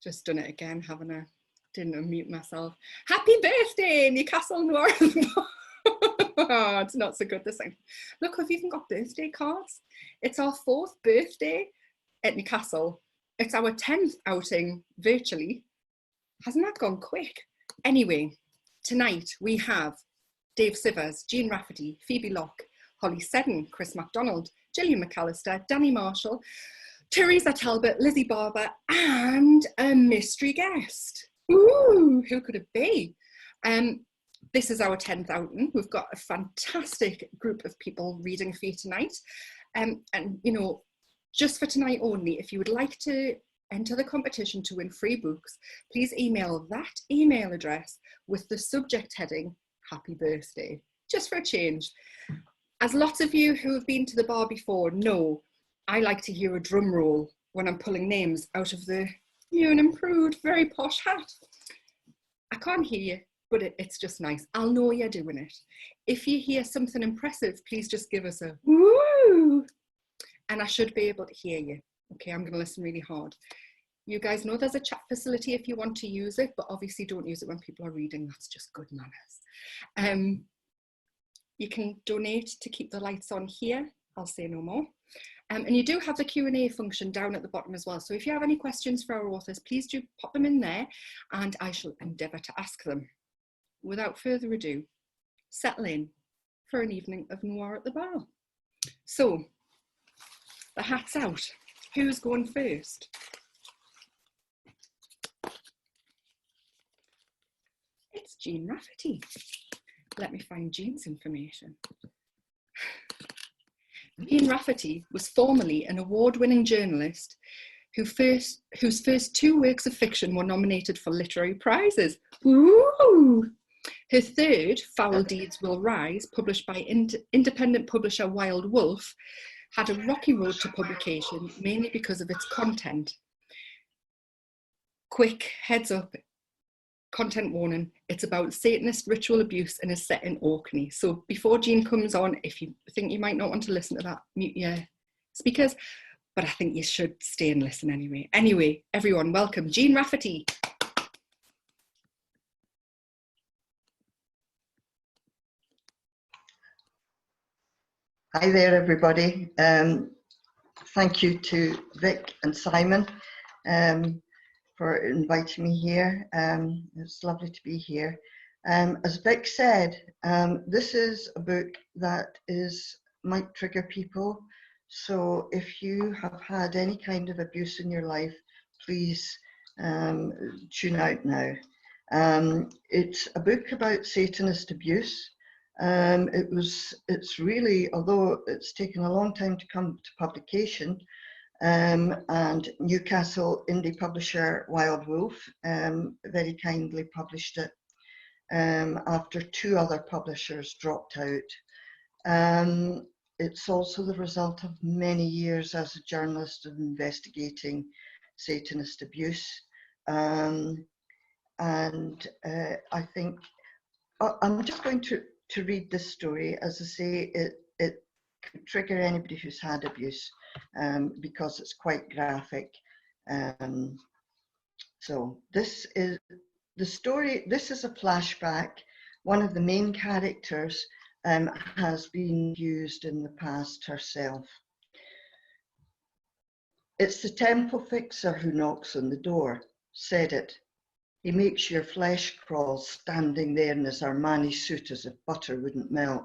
Just done it again, haven't I? Didn't unmute myself. Happy birthday, Newcastle Noir. Oh, it's not so good this time. Look, we've even got birthday cards. It's our 4th birthday at Newcastle. It's our 10th outing virtually. Hasn't that gone quick? Anyway, tonight we have Dave Sivers, Jean Rafferty, Phoebe Locke, Holly Seddon, Chris McDonald, Gillian McAllister, Danny Marshall, Theresa Talbot, Lizzy Barber, and a mystery guest. Ooh, who could it be? This is our 10th outing. We've got a fantastic group of people reading for you tonight. And you know, just for tonight only, if you would like to enter the competition to win free books, please email that email address with the subject heading, Happy Birthday, just for a change. As lots of you who have been to the bar before know, I like to hear a drum roll when I'm pulling names out of the new and improved, very posh hat. I can't hear you, but it's just nice. I'll know you're doing it. If you hear something impressive, please just give us a woo, and I should be able to hear you. Okay, I'm going to listen really hard. You guys know there's a chat facility if you want to use it, but obviously don't use it when people are reading. That's just good manners. You can donate to keep the lights on here. I'll say no more. And you do have the Q&A function down at the bottom as well. So if you have any questions for our authors, please do pop them in there and I shall endeavour to ask them. Without further ado, settle in for an evening of Noir at the bar. So, the hat's out. Who's going first? It's Jean Rafferty. Let me find Jean's information. Jean Rafferty was formerly an award-winning journalist whose first 2 works of fiction were nominated for literary prizes. Ooh! Her third, Foul Deeds Will Rise, published by independent publisher Wild Wolf, had a rocky road to publication, mainly because of its content. Quick heads up, content warning, it's about Satanist ritual abuse and is set in Orkney. So before Jean comes on, if you think you might not want to listen to that, mute your speakers, but I think you should stay and listen anyway. Anyway, everyone, welcome Jean Rafferty. Hi there, everybody. Thank you to Vic and Simon for inviting me here. It's lovely to be here. As Vic said, this is a book that might trigger people. So if you have had any kind of abuse in your life, please tune out now. It's a book about Satanist abuse. It's really, although it's taken a long time to come to publication, and Newcastle indie publisher Wild Wolf very kindly published it after 2 other publishers dropped out. It's also the result of many years as a journalist of investigating Satanist abuse, and I think I'm just going to read this story. As I say, it could trigger anybody who's had abuse because it's quite graphic. So this is the story. This is a flashback. One of the main characters has been used in the past herself. It's the temple fixer who knocks on the door. Said it. He makes your flesh crawl standing there in his Armani suit as if butter wouldn't melt.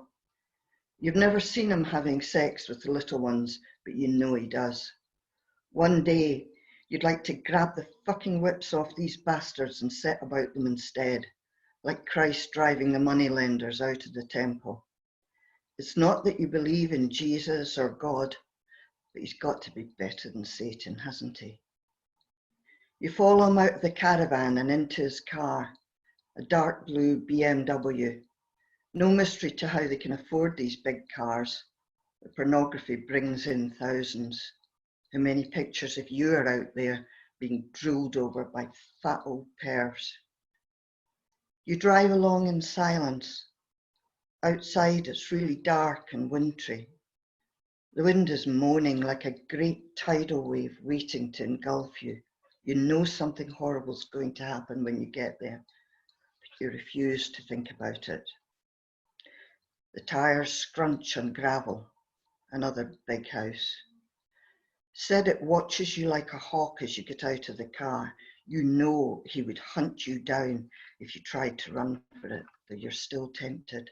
You've never seen him having sex with the little ones, but you know he does. One day, you'd like to grab the fucking whips off these bastards and set about them instead, like Christ driving the moneylenders out of the temple. It's not that you believe in Jesus or God, but he's got to be better than Satan, hasn't he? You follow him out of the caravan and into his car, a dark blue BMW. No mystery to how they can afford these big cars. The pornography brings in thousands. How many pictures of you are out there being drooled over by fat old pervs? You drive along in silence. Outside it's really dark and wintry. The wind is moaning like a great tidal wave waiting to engulf you. You know something horrible is going to happen when you get there, but you refuse to think about it. The tires scrunch on gravel, another big house. Seddon watches you like a hawk as you get out of the car. You know he would hunt you down if you tried to run for it, but you're still tempted.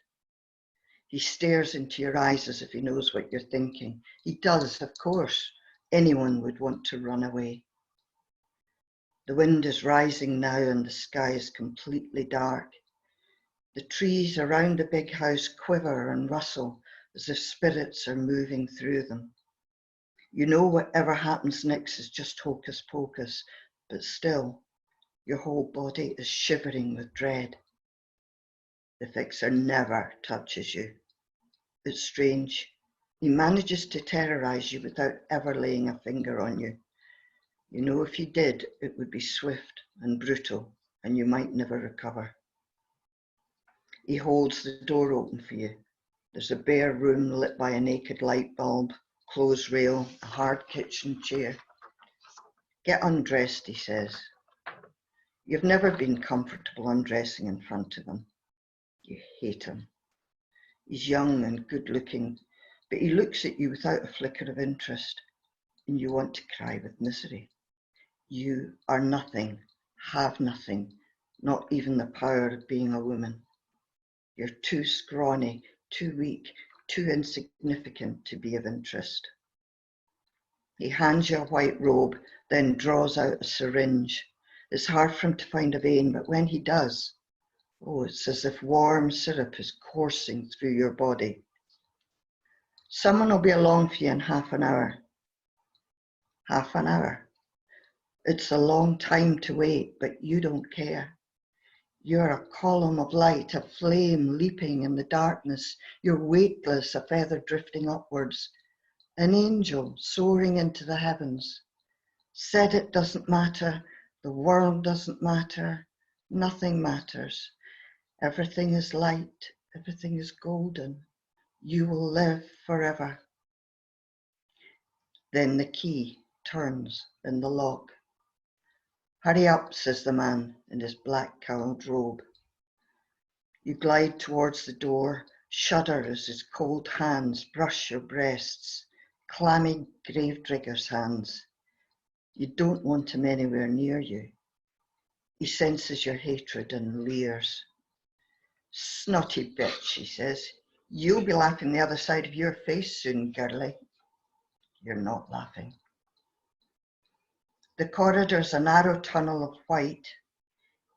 He stares into your eyes as if he knows what you're thinking. He does, of course. Anyone would want to run away. The wind is rising now and the sky is completely dark. The trees around the big house quiver and rustle as if spirits are moving through them. You know whatever happens next is just hocus pocus, but still, your whole body is shivering with dread. The fixer never touches you. It's strange. He manages to terrorize you without ever laying a finger on you. You know if he did, it would be swift and brutal, and you might never recover. He holds the door open for you. There's a bare room lit by a naked light bulb, clothes rail, a hard kitchen chair. Get undressed, he says. You've never been comfortable undressing in front of him. You hate him. He's young and good looking, but he looks at you without a flicker of interest, and you want to cry with misery. You are nothing, have nothing, not even the power of being a woman. You're too scrawny, too weak, too insignificant to be of interest. He hands you a white robe, then draws out a syringe. It's hard for him to find a vein, but when he does, oh, it's as if warm syrup is coursing through your body. Someone will be along for you in half an hour. Half an hour. It's a long time to wait, but you don't care. You're a column of light, a flame leaping in the darkness. You're weightless, a feather drifting upwards, an angel soaring into the heavens. Said it doesn't matter, the world doesn't matter, nothing matters. Everything is light, everything is golden. You will live forever. Then the key turns in the lock. Hurry up, says the man in his black-cowled robe. You glide towards the door, shudder as his cold hands brush your breasts, clammy gravedigger's hands. You don't want him anywhere near you. He senses your hatred and leers. Snotty bitch, he says. You'll be laughing the other side of your face soon, girlie. You're not laughing. The corridor's a narrow tunnel of white.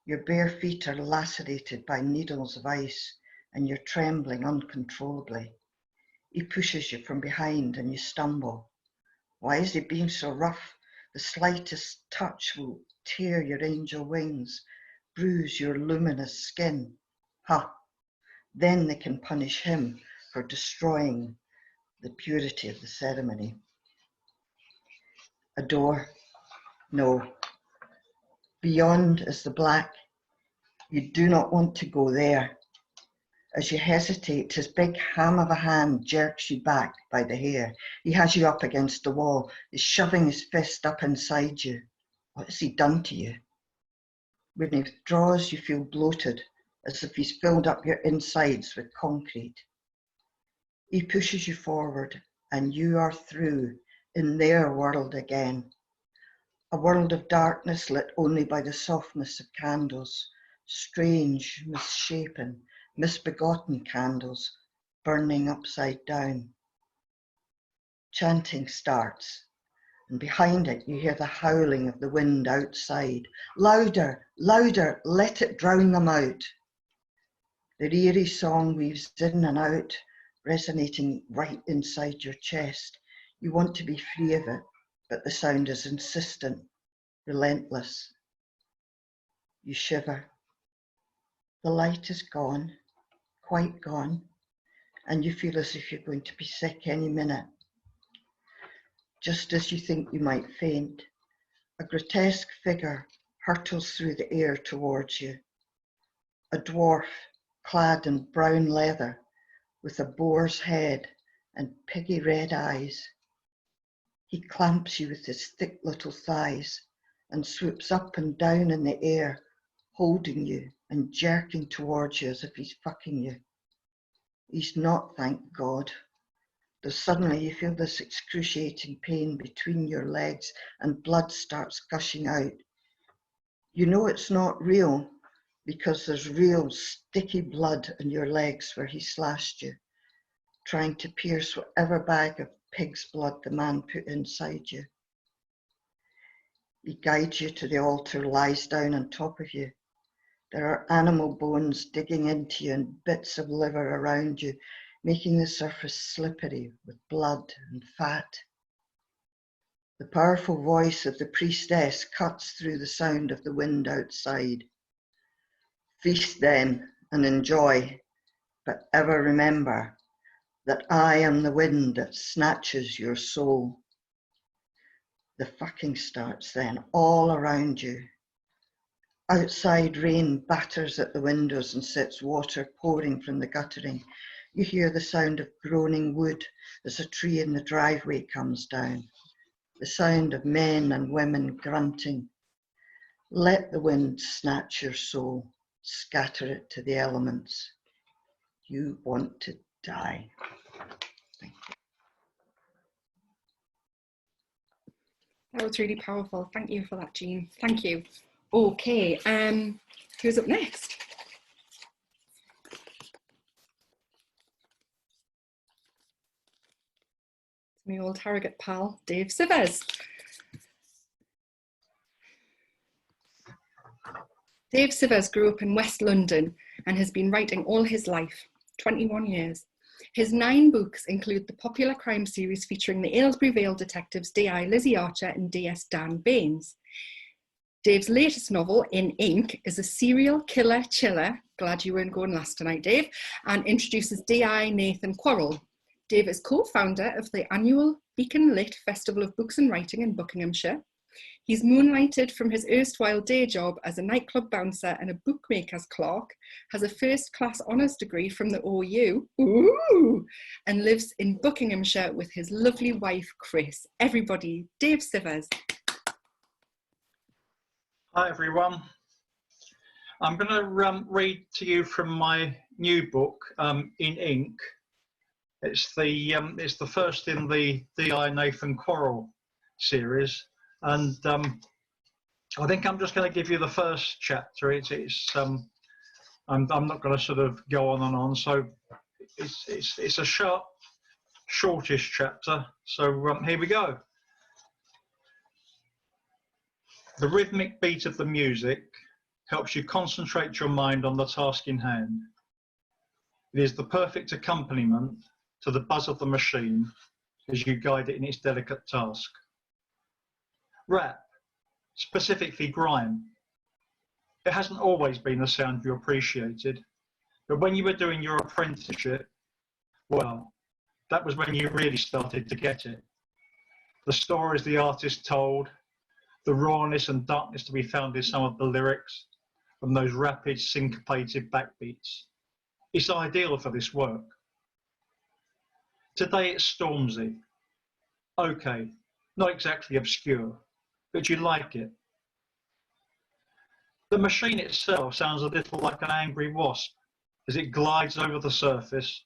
Your bare feet are lacerated by needles of ice, and you're trembling uncontrollably. He pushes you from behind and you stumble. Why is he being so rough? The slightest touch will tear your angel wings, bruise your luminous skin. Ha! Then they can punish him for destroying the purity of the ceremony. A door? No. Beyond is the black. You do not want to go there. As you hesitate, his big ham of a hand jerks you back by the hair. He has you up against the wall. He's shoving his fist up inside you. What has he done to you? When he withdraws, you feel bloated, as if he's filled up your insides with concrete. He pushes you forward, and you are through in their world again. A world of darkness lit only by the softness of candles, strange, misshapen, misbegotten candles burning upside down. Chanting starts, and behind it you hear the howling of the wind outside. Louder, louder, let it drown them out. The eerie song weaves in and out, resonating right inside your chest. You want to be free of it, but the sound is insistent, relentless. You shiver. The light is gone, quite gone, and you feel as if you're going to be sick any minute. Just as you think you might faint, a grotesque figure hurtles through the air towards you. A dwarf clad in brown leather with a boar's head and piggy red eyes. He clamps you with his thick little thighs and swoops up and down in the air, holding you and jerking towards you as if he's fucking you. He's not, thank God. Though suddenly you feel this excruciating pain between your legs and blood starts gushing out. You know it's not real because there's real sticky blood in your legs where he slashed you, trying to pierce whatever bag of pig's blood the man put inside you. He guides you to the altar, lies down on top of you. There are animal bones digging into you and bits of liver around you, making the surface slippery with blood and fat. The powerful voice of the priestess cuts through the sound of the wind outside. Feast then and enjoy, but ever remember that I am the wind that snatches your soul. The fucking starts then, all around you. Outside, rain batters at the windows and sets water pouring from the guttering. You hear the sound of groaning wood as a tree in the driveway comes down. The sound of men and women grunting. Let the wind snatch your soul, scatter it to the elements. You want to die. Thank you. That was really powerful. Thank you for that, Jean. Thank you. Okay, who's up next? My old Harrogate pal, Dave Sivers. Dave Sivers grew up in West London and has been writing all his life, 21 years. His 9 books include the popular crime series featuring the Aylesbury Vale detectives D.I. Lizzy Archer and D.S. Dan Baines. Dave's latest novel, In Ink, is a serial killer chiller, glad you weren't going last tonight, Dave, and introduces D.I. Nathan Quarrell. Dave is co-founder of the annual Beacon Lit Festival of Books and Writing in Buckinghamshire. He's moonlighted from his erstwhile day job as a nightclub bouncer and a bookmaker's clerk, has a first-class honours degree from the OU, ooh, and lives in Buckinghamshire with his lovely wife, Chris. Everybody, Dave Sivers. Hi everyone. I'm going to read to you from my new book, In Ink. It's the first in the D.I. Nathan Quarrell series, and I think I'm just going to give you the first chapter. I'm not going to sort of go on and on. So it's a shortish chapter. So here we go. The rhythmic beat of the music helps you concentrate your mind on the task in hand. It is the perfect accompaniment to the buzz of the machine as you guide it in its delicate task. Rap, specifically grime. It hasn't always been a sound you appreciated, but when you were doing your apprenticeship, well, that was when you really started to get it. The stories the artist told, the rawness and darkness to be found in some of the lyrics, from those rapid syncopated backbeats. It's ideal for this work. Today it's Stormzy. Okay, not exactly obscure, but you like it. The machine itself sounds a little like an angry wasp as it glides over the surface,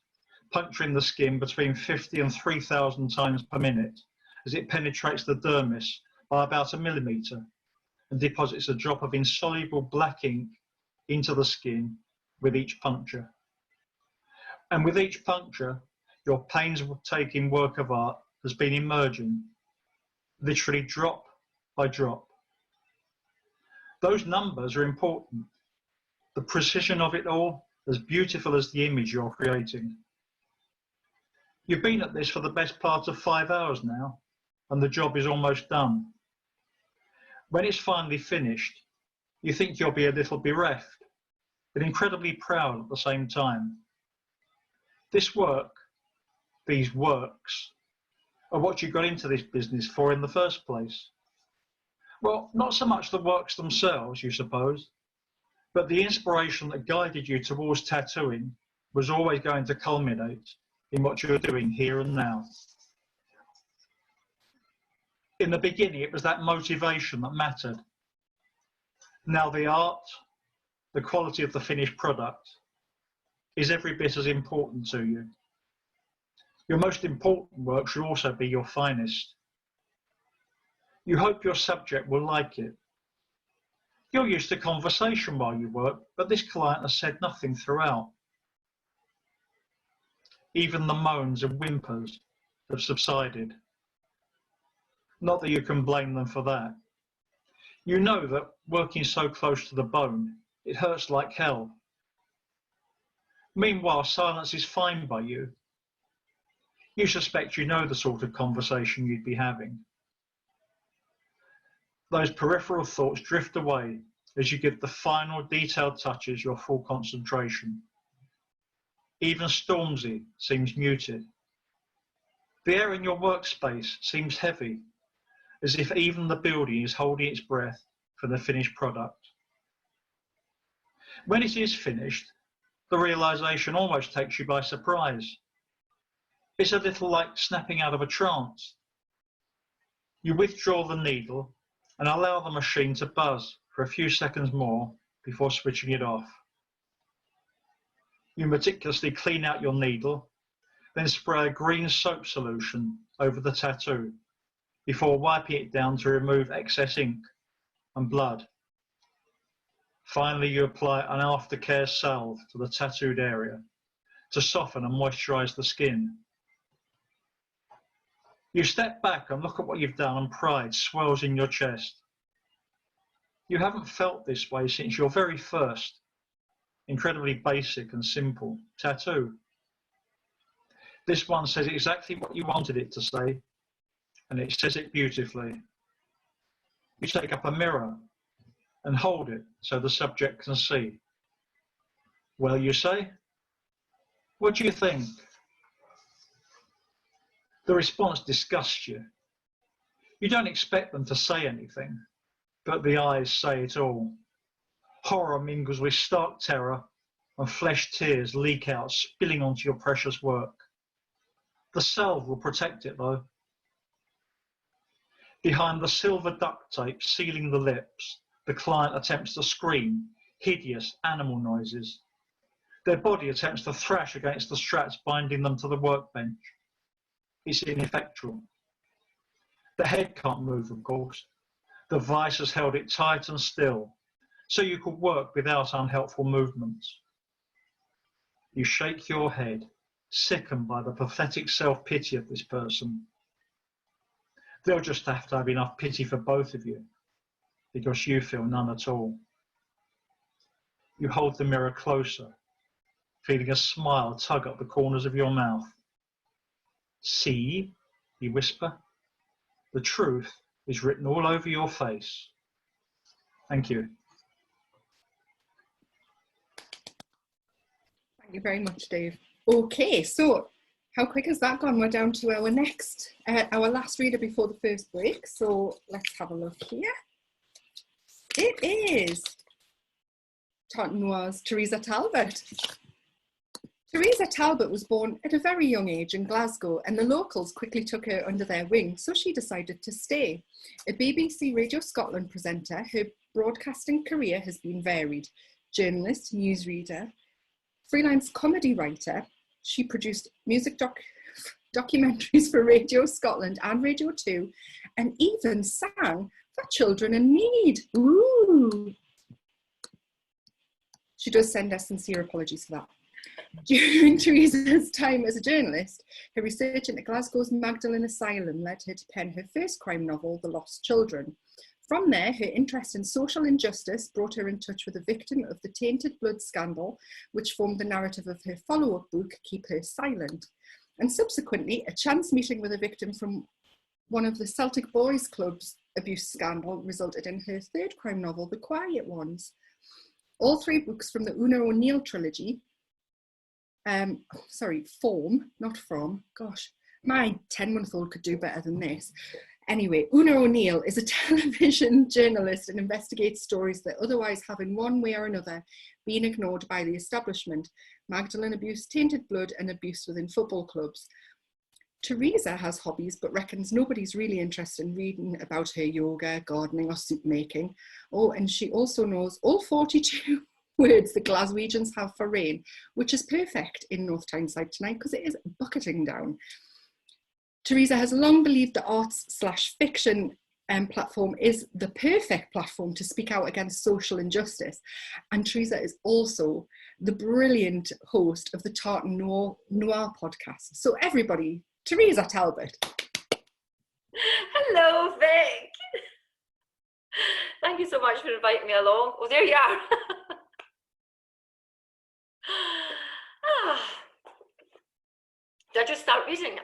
puncturing the skin between 50 and 3,000 times per minute as it penetrates the dermis by about 1 millimetre and deposits a drop of insoluble black ink into the skin with each puncture. And with each puncture, your painstaking work of art has been emerging, literally drop by drop. Those numbers are important. The precision of it all, as beautiful as the image you're creating. You've been at this for the best part of 5 hours now, and the job is almost done. When it's finally finished, you think you'll be a little bereft, but incredibly proud at the same time. This work, these works, are what you got into this business for in the first place. Well, not so much the works themselves, you suppose, but the inspiration that guided you towards tattooing was always going to culminate in what you're doing here and now. In the beginning, it was that motivation that mattered, Now the art, the quality of the finished product, is every bit as important to you. Your most important work should also be your finest. You hope your subject will like it. You're used to conversation while you work, but this client has said nothing throughout. Even the moans and whimpers have subsided. Not that you can blame them for that. You know that working so close to the bone, it hurts like hell. Meanwhile, silence is fine by you. You suspect you know the sort of conversation you'd be having. Those peripheral thoughts drift away as you give the final detailed touches your full concentration. Even Stormzy seems muted. The air in your workspace seems heavy, as if even the building is holding its breath for the finished product. When it is finished, the realization almost takes you by surprise. It's a little like snapping out of a trance. You withdraw the needle and allow the machine to buzz for a few seconds more before switching it off. You meticulously clean out your needle, then spray a green soap solution over the tattoo before wiping it down to remove excess ink and blood. Finally, you apply an aftercare salve to the tattooed area to soften and moisturize the skin. You step back and look at what you've done, and pride swells in your chest. You haven't felt this way since your very first, incredibly basic and simple tattoo. This one says exactly what you wanted it to say, and it says it beautifully. You take up a mirror and hold it so the subject can see. Well, you say, what do you think? The response disgusts you. You don't expect them to say anything, but the eyes say it all. Horror mingles with stark terror, and flesh tears leak out, spilling onto your precious work. The salve will protect it, though. Behind the silver duct tape sealing the lips, the client attempts to scream hideous animal noises. Their body attempts to thrash against the straps binding them to the workbench. It's ineffectual. The head can't move, of course. The vice has held it tight and still, so you could work without unhelpful movements. You shake your head, sickened by the pathetic self-pity of this person. They'll just have to have enough pity for both of you, because you feel none at all. You hold the mirror closer, feeling a smile tug at the corners of your mouth. See, you whisper, the truth is written all over your face. Thank you. Thank you very much, Dave. Okay, so how quick has that gone? We're down to our next, our last reader before the first break. So let's have a look here. It is Noir's Theresa Talbot. Theresa Talbot was born at a very young age in Glasgow, and the locals quickly took her under their wing, so she decided to stay. A BBC Radio Scotland presenter, her broadcasting career has been varied. Journalist, newsreader, freelance comedy writer, she produced music documentaries for Radio Scotland and Radio 2, and even sang for Children in Need. Ooh! She does send us sincere apologies for that. During Theresa's time as a journalist, her research into Glasgow's Magdalen Asylum led her to pen her first crime novel, The Lost Children. From there, her interest in social injustice brought her in touch with a victim of the tainted blood scandal, which formed the narrative of her follow-up book, Keep Her Silent. And subsequently, a chance meeting with a victim from one of the Celtic Boys Club's abuse scandal resulted in her third crime novel, The Quiet Ones. All three books from the Una O'Neill trilogy, form, not from, gosh, my 10-month-old could do better than this. Anyway, Una O'Neill is a television journalist and investigates stories that otherwise have in one way or another been ignored by the establishment. Magdalen abuse, tainted blood, and abuse within football clubs. Theresa has hobbies but reckons nobody's really interested in reading about her yoga, gardening or soup making. Oh, and she also knows all 42 words the Glaswegians have for rain, which is perfect in North Tyneside tonight because it is bucketing down. Theresa has long believed the arts/fiction platform is the perfect platform to speak out against social injustice. And Theresa is also the brilliant host of the Tartan Noir podcast. So everybody, Theresa Talbot. Hello, Vic. Thank you so much for inviting me along. Oh, there you are. Did I just start reading?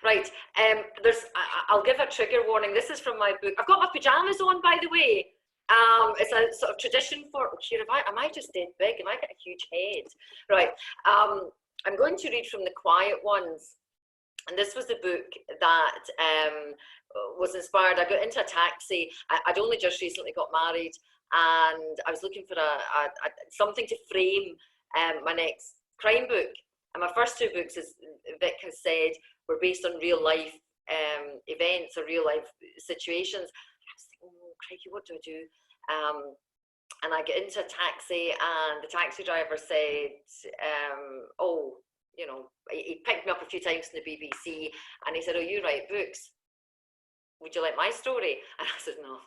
Right. I'll give a trigger warning. This is from my book. I've got my pajamas on, by the way. It's a sort of tradition for. Oh, here, am I just dead big? Am I got a huge head? Right. I'm going to read from The Quiet Ones, and this was the book that was inspired. I got into a taxi. I'd only just recently got married, and I was looking for something to frame my next crime book. And my first two books, as Vic has said, were based on real life events or real life situations. I was thinking, oh, crikey, what do I do? And I get into a taxi, and the taxi driver said, oh, you know, he picked me up a few times from the BBC, and he said, oh, you write books. Would you like my story? And I said, no.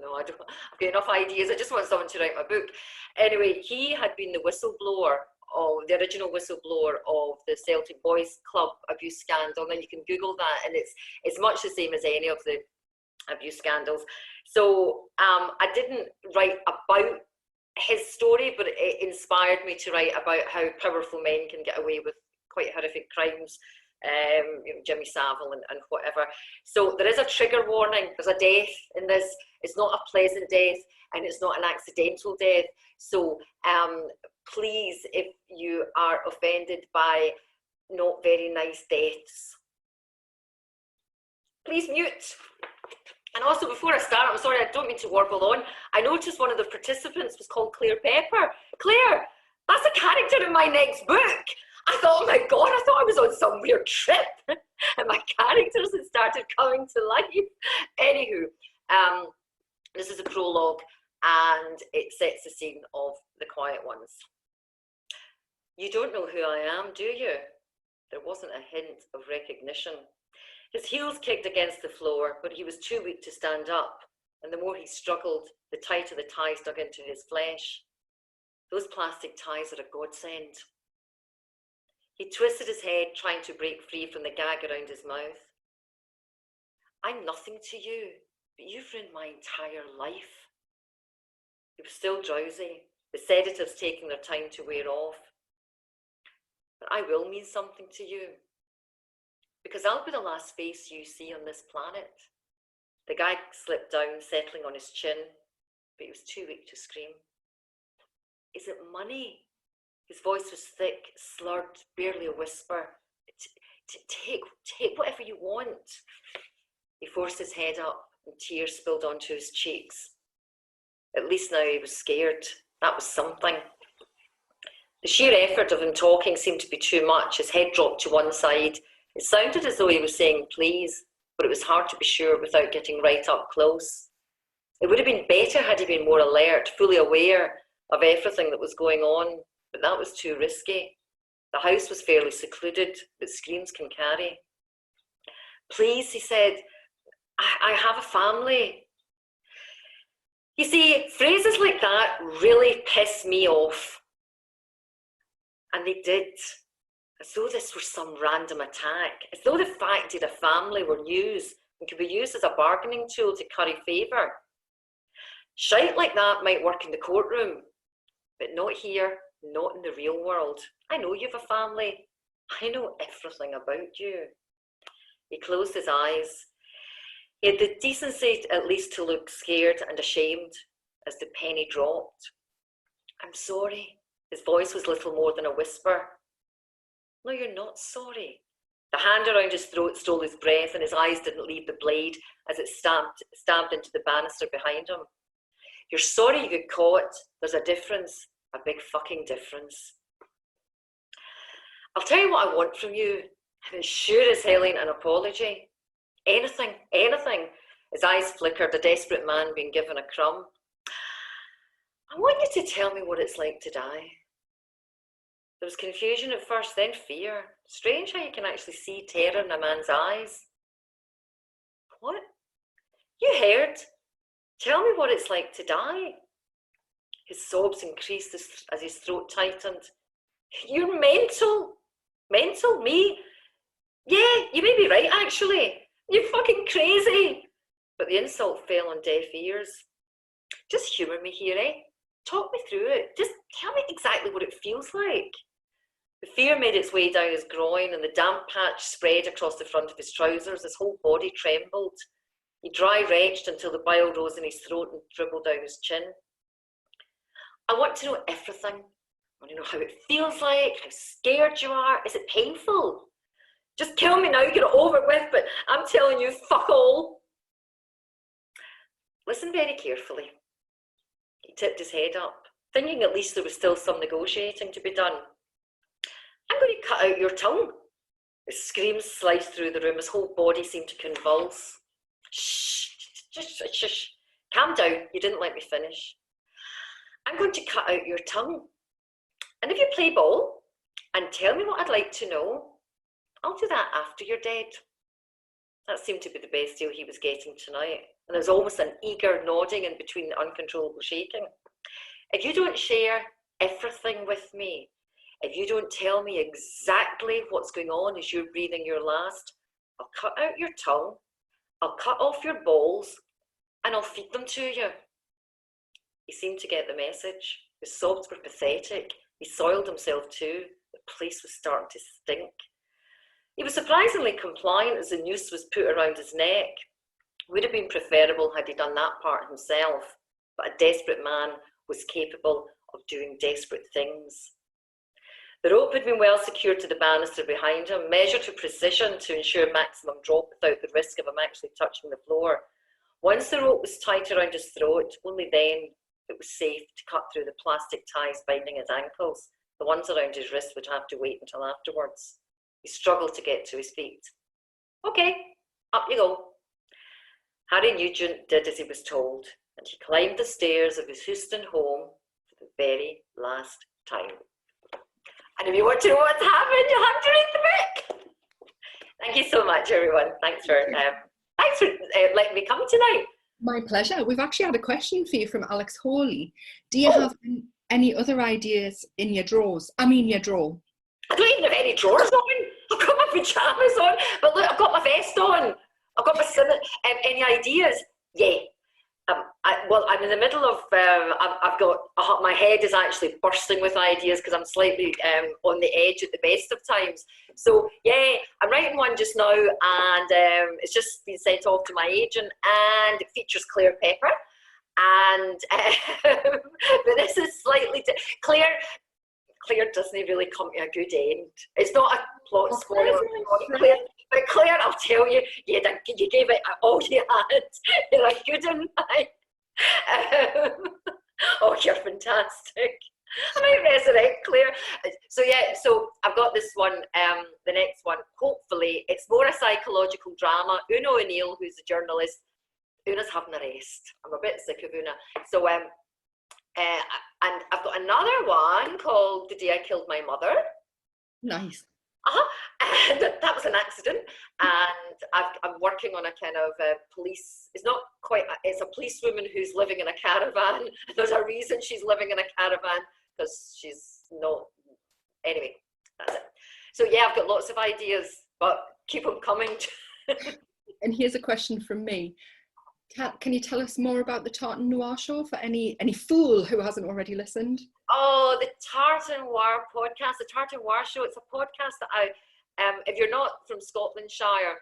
No, I don't. I've got enough ideas. I just want someone to write my book. Anyway, he had been the whistleblower, of the original whistleblower of the Celtic Boys Club abuse scandal. And you can Google that, and it's much the same as any of the abuse scandals. So I didn't write about his story, but it inspired me to write about how powerful men can get away with quite horrific crimes. You know, Jimmy Savile and whatever. So there is a trigger warning. There's a death in this. It's not a pleasant death, and it's not an accidental death. So please, if you are offended by not very nice deaths, please mute. And also, before I start, I'm sorry, I don't mean to warble on. I noticed one of the participants was called Claire Pepper. Claire, that's a character in my next book. I thought, oh my God, I thought I was on some weird trip. And my characters had started coming to life. Anywho, this is a prologue, and it sets the scene of The Quiet Ones. You don't know who I am, do you? There wasn't a hint of recognition. His heels kicked against the floor, but he was too weak to stand up, and the more he struggled, the tighter the ties dug into his flesh. Those plastic ties are a godsend. He twisted his head, trying to break free from the gag around his mouth. I'm nothing to you, but you've ruined my entire life. He was still drowsy, the sedatives taking their time to wear off. But I will mean something to you, because I'll be the last face you see on this planet. The gag slipped down, settling on his chin, but he was too weak to scream. Is it money? His voice was thick, slurred, barely a whisper. Take whatever you want. He forced his head up, and tears spilled onto his cheeks. At least now he was scared. That was something. The sheer effort of him talking seemed to be too much. His head dropped to one side. It sounded as though he was saying please, but it was hard to be sure without getting right up close. It would have been better had he been more alert, fully aware of everything that was going on, but that was too risky. The house was fairly secluded, but screams can carry. Please, he said, I have a family. You see, phrases like that really piss me off. And they did, as though this were some random attack, as though the fact he had a family were news and could be used as a bargaining tool to curry favour. Shite like that might work in the courtroom, but not here, not in the real world. I know you've a family. I know everything about you. He closed his eyes. He had the decency at least to look scared and ashamed as the penny dropped. I'm sorry. His voice was little more than a whisper. No, you're not sorry. The hand around his throat stole his breath, and his eyes didn't leave the blade as it stabbed into the banister behind him. You're sorry you got caught. There's a difference, a big fucking difference. I'll tell you what I want from you. And it sure as hell ain't an apology. Anything, anything. His eyes flickered, a desperate man being given a crumb. I want you to tell me what it's like to die. There was confusion at first, then fear. Strange how you can actually see terror in a man's eyes. What? You heard? Tell me what it's like to die. His sobs increased as his throat tightened. You're mental. Mental? Me? Yeah, you may be right, actually. You're fucking crazy. But the insult fell on deaf ears. Just humour me here, eh? Talk me through it. Just tell me exactly what it feels like. The fear made its way down his groin and the damp patch spread across the front of his trousers. His whole body trembled. He dry retched until the bile rose in his throat and dribbled down his chin. I want to know everything. I want to know how it feels like, how scared you are. Is it painful? Just kill me now, get it over with, but I'm telling you, fuck all. Listen very carefully. He tipped his head up, thinking at least there was still some negotiating to be done. I'm going to cut out your tongue. His screams sliced through the room. His whole body seemed to convulse. Shh, shh. Calm down. You didn't let me finish. I'm going to cut out your tongue. And if you play ball and tell me what I'd like to know, I'll do that after you're dead. That seemed to be the best deal he was getting tonight. And there's almost an eager nodding in between the uncontrollable shaking. If you don't share everything with me, if you don't tell me exactly what's going on as you're breathing your last, I'll cut out your tongue, I'll cut off your balls, and I'll feed them to you. He seemed to get the message. His sobs were pathetic. He soiled himself too. The place was starting to stink. He was surprisingly compliant as the noose was put around his neck. Would have been preferable had he done that part himself, but a desperate man was capable of doing desperate things. The rope had been well secured to the banister behind him, measured to precision to ensure maximum drop without the risk of him actually touching the floor. Once the rope was tight around his throat, only then it was safe to cut through the plastic ties binding his ankles. The ones around his wrist would have to wait until afterwards. He struggled to get to his feet. Okay, up you go. Harry Nugent did as he was told, and he climbed the stairs of his Houston home for the very last time. And if you want to know what's happened, you'll have to read the book. Thank you so much, everyone. Thanks for letting me come tonight. My pleasure. We've actually had a question for you from Alex Hawley. Do you have any other ideas in your drawers? I mean, your drawer. I don't even have any drawers on. I've got my pyjamas on, but look, I've got my vest on. I've got my any ideas? Yeah. I'm in the middle of, I've got, my head is actually bursting with ideas because I'm slightly on the edge at the best of times. So yeah, I'm writing one just now and it's just been sent off to my agent and it features Claire Pepper. And, but this is slightly, Claire doesn't really come to a good end. It's not a plot spoiler. But Claire, I'll tell you, you gave it all you had. You're a good one, oh, you're fantastic. I might resurrect Claire. So yeah, so I've got this one, the next one, hopefully, it's more a psychological drama. Una O'Neill, who's a journalist, Una's having a rest. I'm a bit sick of Una. So, and I've got another one called The Day I Killed My Mother. Nice. And that was an accident. And I'm working on a kind of police, it's not quite, it's a policewoman who's living in a caravan. There's a reason she's living in a caravan, because she's not, anyway, that's it. So yeah, I've got lots of ideas, but keep them coming. And here's a question from me. Can you tell us more about the Tartan Noir show for any fool who hasn't already listened? Oh, the Tartan Noir podcast, the Tartan Noir show. It's a podcast that I, if you're not from Scotlandshire,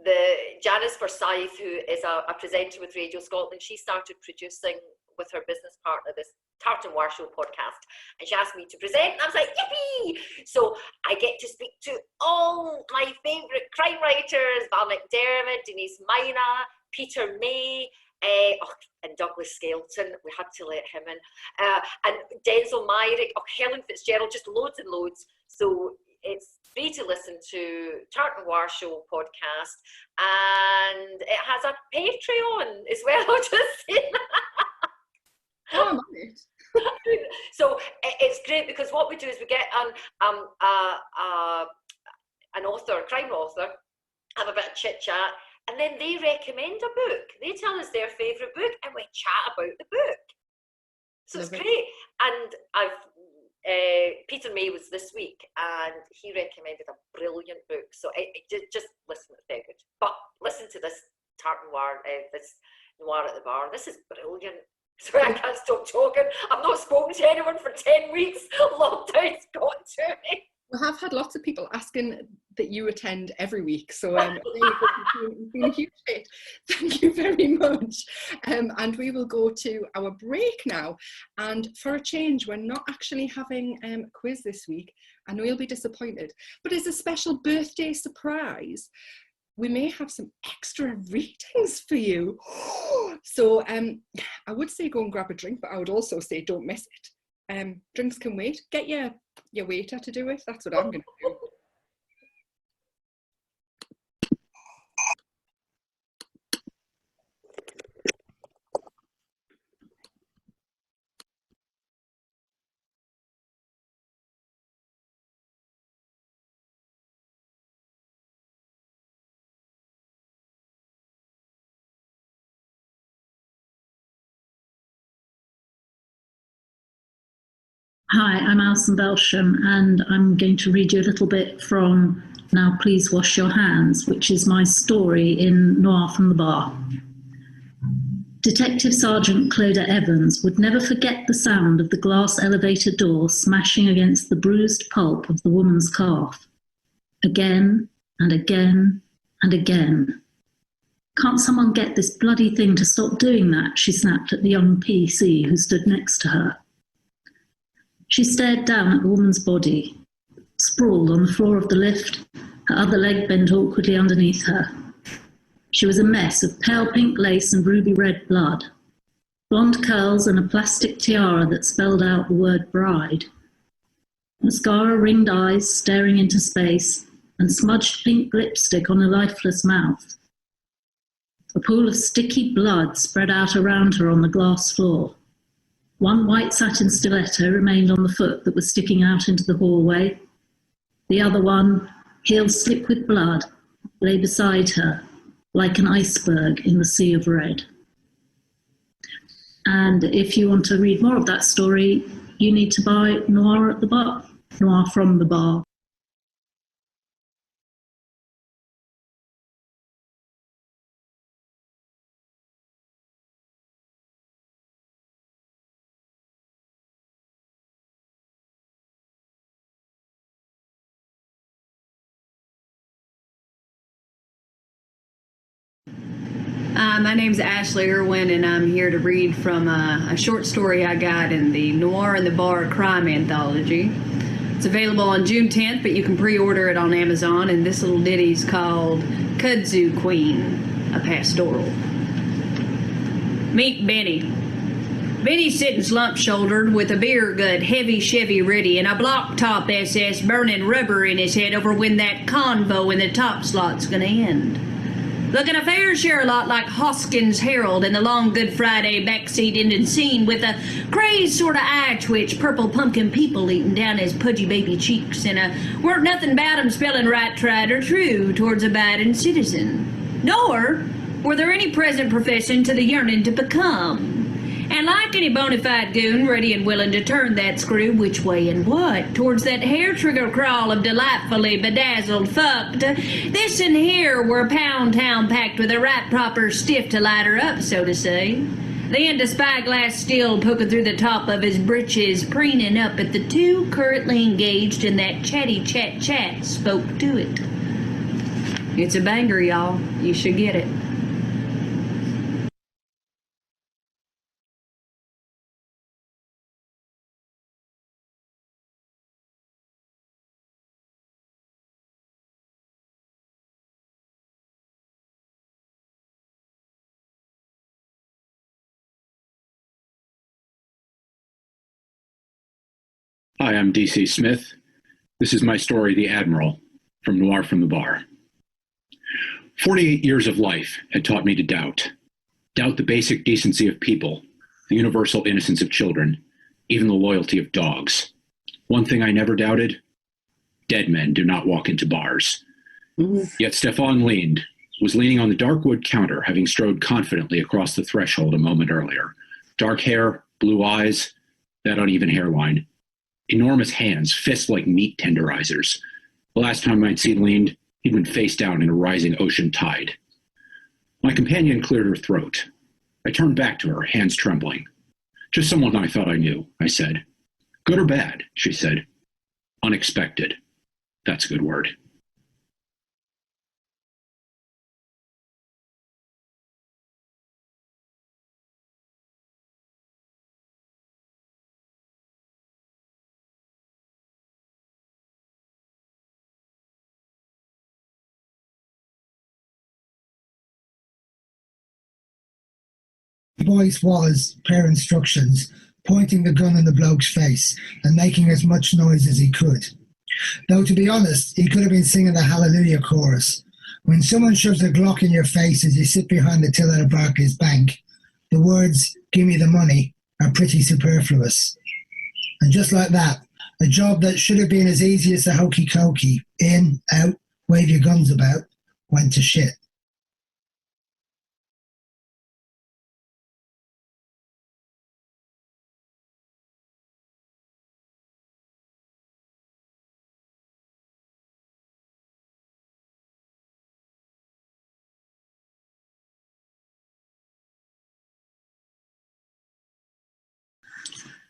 the Janice Forsyth, who is a presenter with Radio Scotland, she started producing with her business partner this Tartan Noir show podcast, and she asked me to present, and I was like, yippee! So I get to speak to all my favourite crime writers, Val McDermott, Denise Mina, Peter May, and Douglas Skelton, we had to let him in, and Denzel Myrick, Helen Fitzgerald, just loads and loads. So it's free to listen to Noir Show podcast, and it has a Patreon as well. I'll just say that. Oh, I'm on it. So it's great because what we do is we get an author, a crime author, have a bit of chit chat, and then they recommend a book. They tell us their favourite book, and we chat about the book. So it's great. And Peter May was this week, and he recommended a brilliant book. So just listen, it's very good. But listen to this Noir, this Noir at the Bar. This is brilliant. Sorry, I can't stop talking. I've not spoken to anyone for 10 weeks. Lockdown's got to me. We have had lots of people asking that you attend every week, so it's been a huge hit. Thank you very much. And we will go to our break now. And for a change, we're not actually having a quiz this week. I know you'll be disappointed, but as a special birthday surprise, we may have some extra readings for you. So I would say go and grab a drink, but I would also say don't miss it. Drinks can wait. Get your waiter to do it. That's what I'm going to do. Hi, I'm Alison Belsham, and I'm going to read you a little bit from Now Please Wash Your Hands, which is my story in Noir from the Bar. Detective Sergeant Clodagh Evans would never forget the sound of the glass elevator door smashing against the bruised pulp of the woman's calf. Again and again and again. Can't someone get this bloody thing to stop doing that? She snapped at the young PC who stood next to her. She stared down at the woman's body, sprawled on the floor of the lift, her other leg bent awkwardly underneath her. She was a mess of pale pink lace and ruby red blood, blonde curls and a plastic tiara that spelled out the word bride. Mascara-ringed eyes staring into space, and smudged pink lipstick on a lifeless mouth. A pool of sticky blood spread out around her on the glass floor. One white satin stiletto remained on the foot that was sticking out into the hallway. The other one, heel slick with blood, lay beside her, like an iceberg in the sea of red. And if you want to read more of that story, you need to buy Noir at the Bar, Noir from the Bar. My name's Ashley Irwin, and I'm here to read from a short story I got in the Noir and the Bar crime anthology. It's available on June 10th, but you can pre-order it on Amazon, and this little ditty's called Kudzu Queen, a pastoral. Meet Benny. Benny's sitting slump-shouldered with a beer gut heavy Chevy ready and a block-top SS burning rubber in his head over when that convo in the top slot's gonna end. Looking a fair share a lot like Hoskins' Herald in the long Good Friday backseat ending scene with a crazed sort of eye twitch, purple pumpkin people eating down his pudgy baby cheeks and a weren't nothing about him spelling right, tried, or true towards a abiding citizen. Nor were there any present profession to the yearning to become. And like any bona fide goon, ready and willing to turn that screw which way and what, towards that hair-trigger crawl of delightfully bedazzled fucked, this and here were Pound Town packed with a right proper stiff to light her up, so to say. The end of spyglass steel poking through the top of his breeches, preening up at the two currently engaged in that chatty chat spoke to it. It's a banger, y'all. You should get it. Hi, I'm DC Smith. This is my story, The Admiral. from Noir from the Bar. 48 years of life had taught me to doubt the basic decency of people, the universal innocence of children, even the loyalty of dogs. One thing I never doubted, dead men do not walk into bars. Yet Stefan was leaning on the dark wood counter, having strode confidently across the threshold a moment earlier. Dark hair, blue eyes, that uneven hairline. Enormous hands, fists like meat tenderizers. The last time I'd seen leaned, he'd been face down in a rising ocean tide. My companion cleared her throat. I turned back to her, hands trembling. Just someone I thought I knew, I said. Good or bad, she said. Unexpected. That's a good word. Voice was, per instructions, pointing the gun in the bloke's face and making as much noise as he could. Though, to be honest, he could have been singing the Hallelujah chorus. When someone shoves a Glock in your face as you sit behind the till at a Barclays Bank, the words, "Give me the money," are pretty superfluous. And just like that, a job that should have been as easy as the hokey cokey, in, out, wave your guns about, went to shit.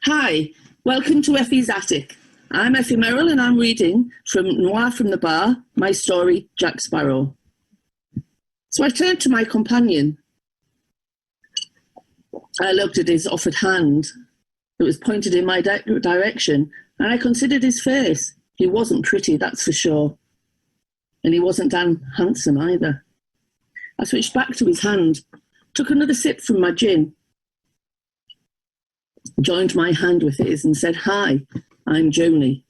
Hi, welcome to Effie's Attic. I'm Effie Merrill and I'm reading from Noir from the Bar, my story, Jack Sparrow. So I turned to my companion. I looked at his offered hand. It was pointed in my direction, and I considered his face. He wasn't pretty, that's for sure. And he wasn't damn handsome either. I switched back to his hand, took another sip from my gin, joined my hand with his and said, "Hi, I'm Joni."